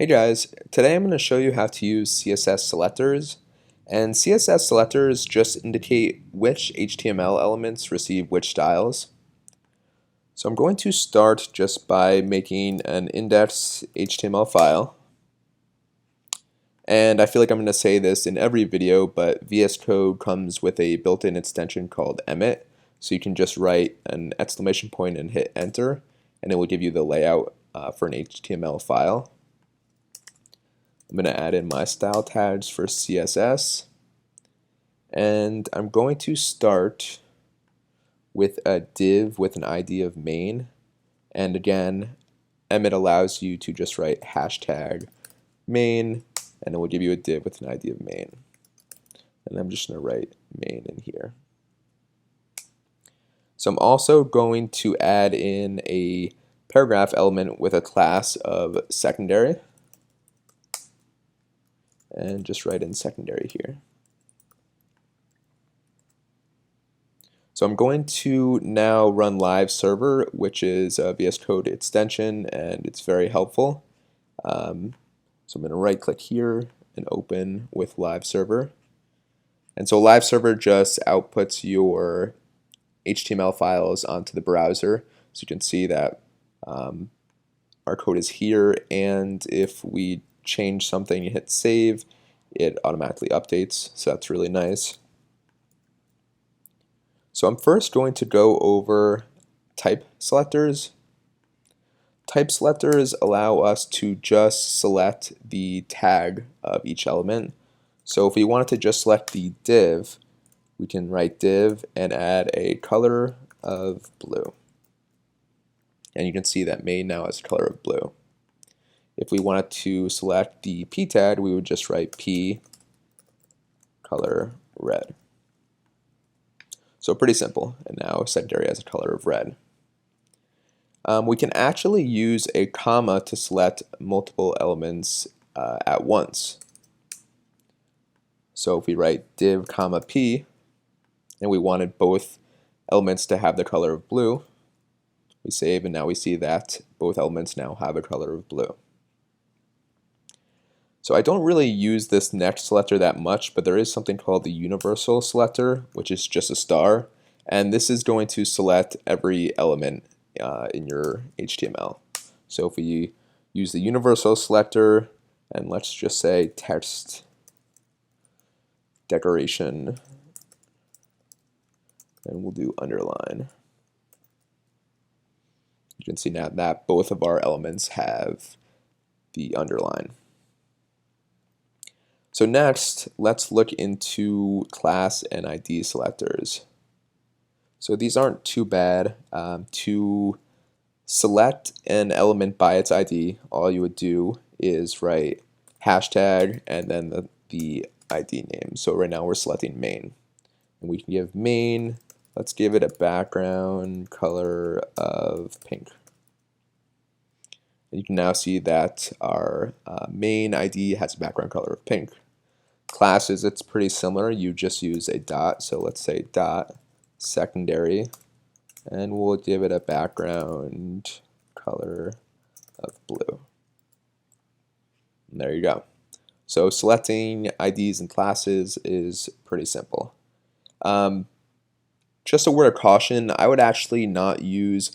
Hey guys, today I'm going to show you how to use CSS selectors. And CSS selectors just indicate which HTML elements receive which styles. So I'm going to start just by making an index HTML file. And I feel like I'm going to say this in every video, but VS Code comes with a built-in extension called emit. So you can just write an exclamation point and hit enter, and it will give you the layout for an HTML file. I'm going to add in my style tags for CSS, and I'm going to start with a div with an ID of main, and again emit allows you to just write hashtag main and it will give you a div with an ID of main, and I'm just going to write main in here. So I'm also going to add in a paragraph element with a class of secondary, and just write in secondary here. So I'm going to now run live server, which is a VS Code extension, and it's very helpful. So I'm going to right click here and open with live server. And so live server just outputs your HTML files onto the browser. So you can see that our code is here, and if we change something and hit save, it automatically updates, so that's really nice. So I'm first going to go over type selectors. Type selectors allow us to just select the tag of each element. So if we wanted to just select the div, we can write div and add a color of blue. And you can see that main now has a color of blue. If we wanted to select the p tag, we would just write p color red. So pretty simple, and now secondary has a color of red. We can actually use a comma to select multiple elements at once. So if we write div comma p, and we wanted both elements to have the color of blue, we save, and now we see that both elements now have a color of blue. So I don't really use this next selector that much, but there is something called the universal selector, which is just a star, and this is going to select every element in your HTML. So if we use the universal selector, and let's just say text decoration, and we'll do underline. You can see now that both of our elements have the underline. So next, let's look into class and ID selectors. So these aren't too bad. To select an element by its ID, all you would do is write hashtag and then the ID name. So right now we're selecting main. And we can give main, let's give it a background color of pink. And you can now see that our main ID has a background color of pink. Classes, it's pretty similar. You just use a dot. So let's say dot secondary, and we'll give it a background color of blue. And there you go. So selecting IDs and classes is pretty simple. Just a word of caution, I would actually not use,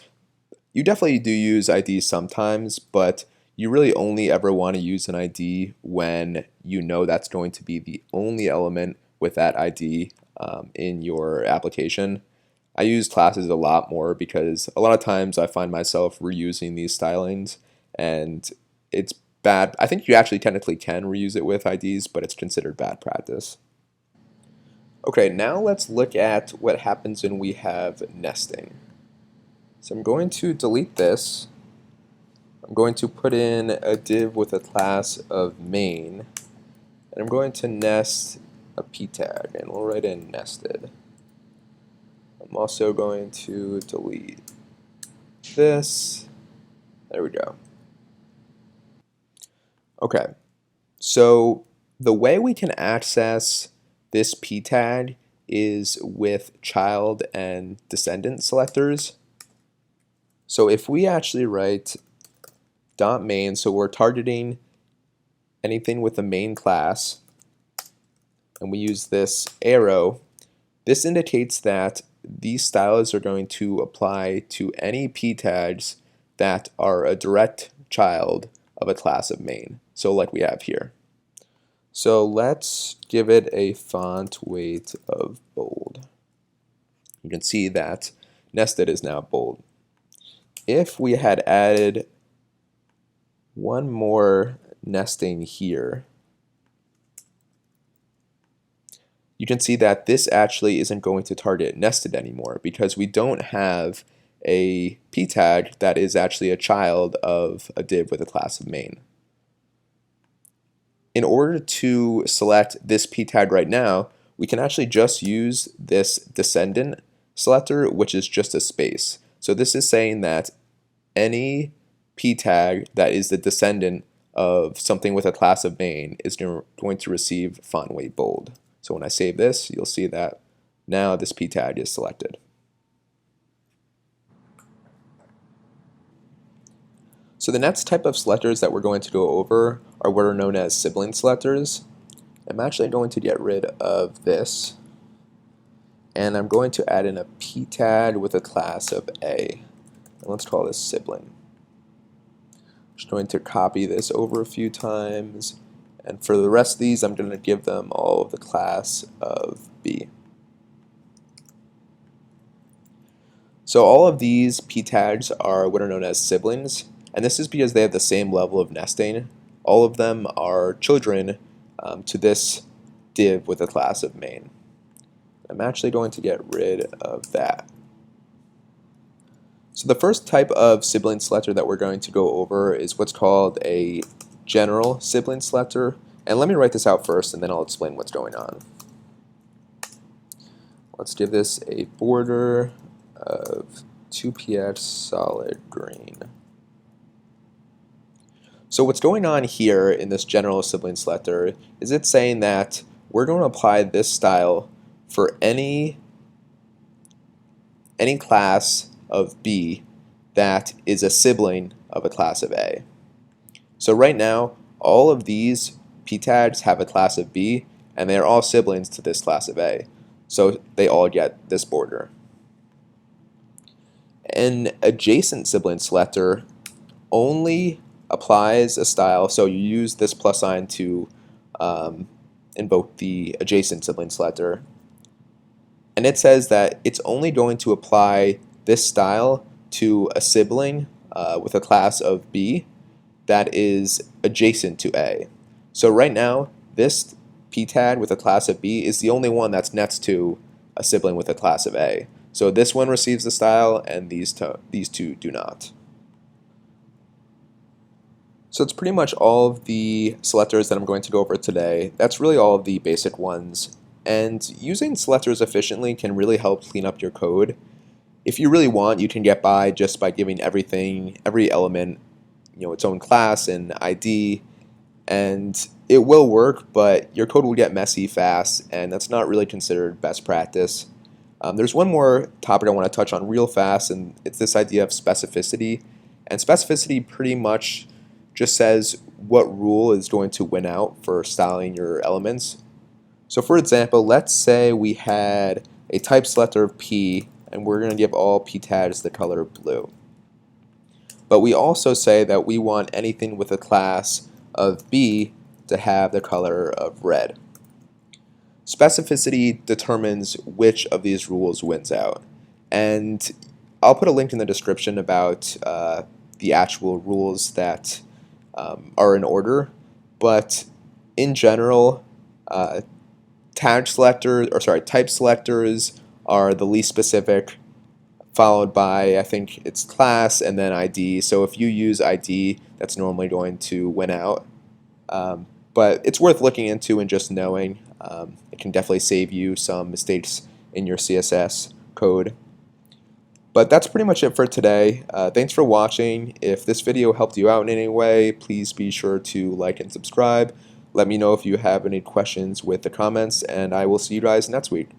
you definitely do use IDs sometimes, but you really only ever want to use an ID when you know that's going to be the only element with that ID in your application. I use classes a lot more because a lot of times I find myself reusing these stylings, and it's bad. I think you actually technically can reuse it with IDs, but it's considered bad practice. Okay, now let's look at what happens when we have nesting. So I'm going to delete this. I'm going to put in a div with a class of main, and I'm going to nest a p tag, and we'll write in nested. I'm also going to delete this. There we go. Okay, so the way we can access this p tag is with child and descendant selectors. So if we actually write dot main, so we're targeting anything with the main class, and we use this arrow, this indicates that these styles are going to apply to any p tags that are a direct child of a class of main. So like we have here. So let's give it a font weight of bold. You can see that nested is now bold. If we had added one more nesting here, you can see that this actually isn't going to target nested anymore because we don't have a p tag that is actually a child of a div with a class of main. In order to select this p tag right now, we can actually just use this descendant selector, which is just a space. So this is saying that any p tag that is the descendant of something with a class of main is going to receive font weight bold. So when I save this, you'll see that now this p tag is selected. So the next type of selectors that we're going to go over are what are known as sibling selectors. I'm actually going to get rid of this, and I'm going to add in a p tag with a class of A. And let's call this sibling. I'm just going to copy this over a few times, and for the rest of these, I'm going to give them all of the class of B. So all of these p tags are what are known as siblings, and this is because they have the same level of nesting. All of them are children to this div with a class of main. I'm actually going to get rid of that. So the first type of sibling selector that we're going to go over is what's called a general sibling selector. And let me write this out first, and then I'll explain what's going on. Let's give this a border of 2px solid green. So what's going on here in this general sibling selector is it's saying that we're going to apply this style for any class of B that is a sibling of a class of A. So right now, all of these p tags have a class of B, and they are all siblings to this class of A. So they all get this border. An adjacent sibling selector only applies a style, so you use this plus sign to invoke the adjacent sibling selector, and it says that it's only going to apply this style to a sibling with a class of B that is adjacent to A. So right now, this p tag with a class of B is the only one that's next to a sibling with a class of A. So this one receives the style, and these two do not. So it's pretty much all of the selectors that I'm going to go over today. That's really all of the basic ones. And using selectors efficiently can really help clean up your code. If you really want, you can get by just by giving every element, its own class and ID, and it will work, but your code will get messy fast, and that's not really considered best practice. There's one more topic I want to touch on real fast, and it's this idea of specificity. And specificity pretty much just says what rule is going to win out for styling your elements. So for example, let's say we had a type selector of P, and we're going to give all p tags the color blue. But we also say that we want anything with a class of B to have the color of red. Specificity determines which of these rules wins out. And I'll put a link in the description about the actual rules that are in order, but in general, type selectors are the least specific, followed by, I think it's class and then ID. So if you use ID, that's normally going to win out. But it's worth looking into and just knowing. It can definitely save you some mistakes in your CSS code. But that's pretty much it for today. Thanks for watching. If this video helped you out in any way, please be sure to like and subscribe. Let me know if you have any questions with the comments, and I will see you guys next week.